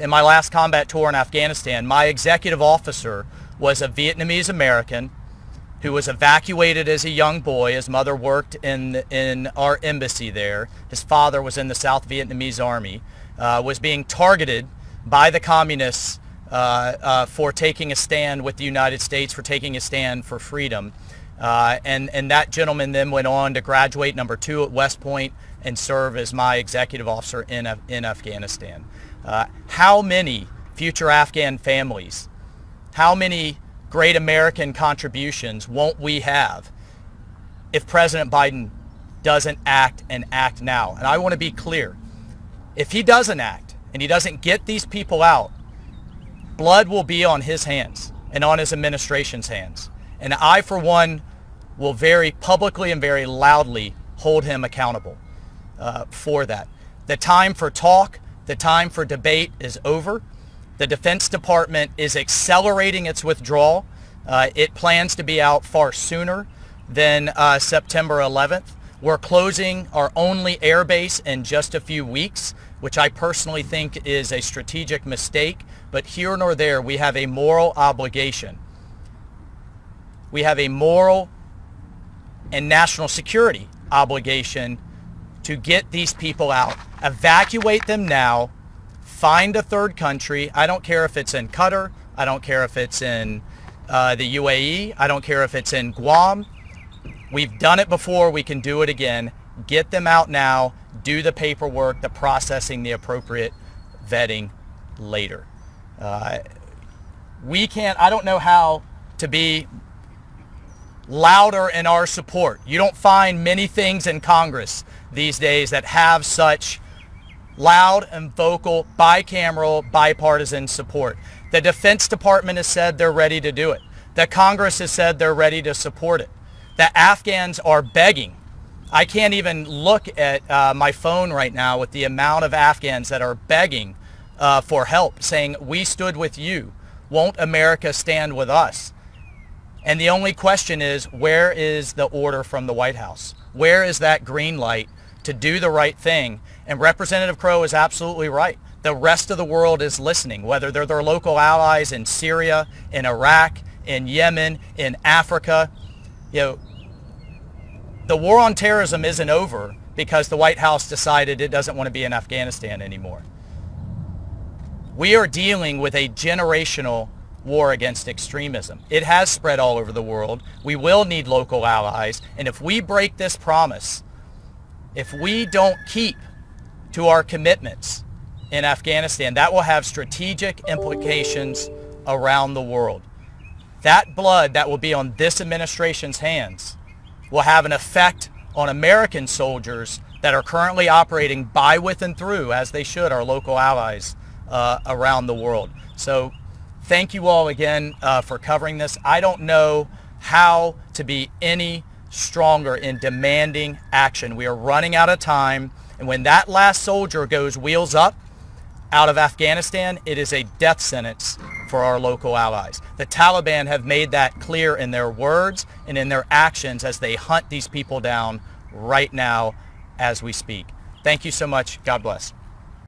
In my last combat tour in Afghanistan, my executive officer was a Vietnamese American who was evacuated as a young boy. His mother worked in our embassy there. His father was in the South Vietnamese Army, was being targeted by the communists for taking a stand with the United States, for taking a stand for freedom. And that gentleman then went on to graduate number 2 at West Point and serve as my executive officer in Afghanistan. How many future Afghan families, how many great American contributions won't we have if President Biden doesn't act and act now? And I want to be clear. If he doesn't act and he doesn't get these people out, blood will be on his hands and on his administration's hands. And I, for one, will very publicly and very loudly hold him accountable for that. The time for talk, the time for debate is over. The Defense Department is accelerating its withdrawal. It plans to be out far sooner than September 11th. We're closing our only air base in just a few weeks, which I personally think is a strategic mistake. But here nor there, we have a moral obligation. We have a moral and national security obligation to get these people out. Evacuate them now. Find a third country. I don't care if it's in Qatar. I don't care if it's in the UAE. I don't care if it's in Guam. We've done it before. We can do it again. Get them out now. Do the paperwork, the processing, the appropriate vetting later. I don't know how to be louder in our support. You don't find many things in Congress these days that have such loud and vocal, bicameral, bipartisan support. The Defense Department has said they're ready to do it. The Congress has said they're ready to support it. The Afghans are begging. I can't even look at my phone right now with the amount of Afghans that are begging for help, saying, we stood with you. Won't America stand with us? And the only question is, where is the order from the White House? Where is that green light to do the right thing? And Representative Crow is absolutely right. The rest of the world is listening, whether they're their local allies in Syria, in Iraq, in Yemen, in Africa. You know, the war on terrorism isn't over because the White House decided it doesn't want to be in Afghanistan anymore. We are dealing with a generational war against extremism. It has spread all over the world. We will need local allies. And if we break this promise, if we don't keep to our commitments in Afghanistan, that will have strategic implications around the world. That blood that will be on this administration's hands will have an effect on American soldiers that are currently operating by, with, and through, as they should, our local allies around the world. So thank you all again for covering this. I don't know how to be any stronger in demanding action. We are running out of time. And when that last soldier goes wheels up out of Afghanistan, it is a death sentence for our local allies. The Taliban have made that clear in their words and in their actions as they hunt these people down right now as we speak. Thank you so much. God bless.